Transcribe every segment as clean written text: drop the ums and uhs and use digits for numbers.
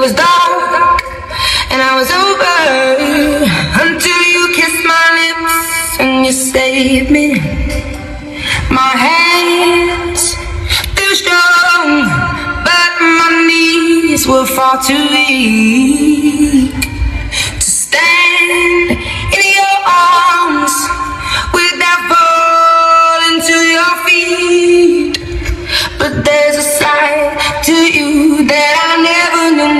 was dark and I was over until you kissed my lips and you saved me. My hands feel strong, but my knees were far too weak to stand in your arms without falling to your feet. But there's a side to you that I never knew.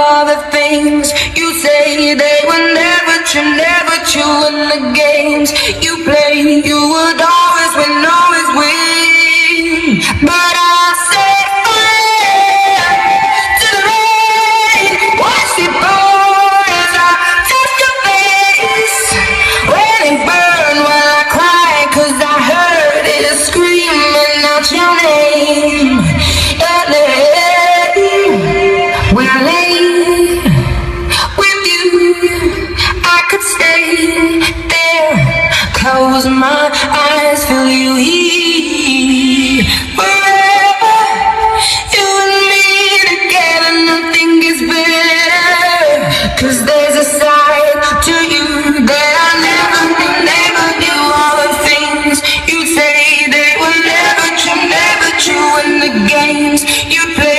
All the things you say, they were never true. And the games you play, you would always win. But I set fire to the rain, watch it pour as I touch your face. When it burned while I cried, 'cause I heard it screaming out your name. When I lay with you, I could stay there, close my eyes, feel you here. Forever, you and me together, nothing gets better. 'Cause there's a side to you that I never knew. All the things you say, they were never true. And the games you play,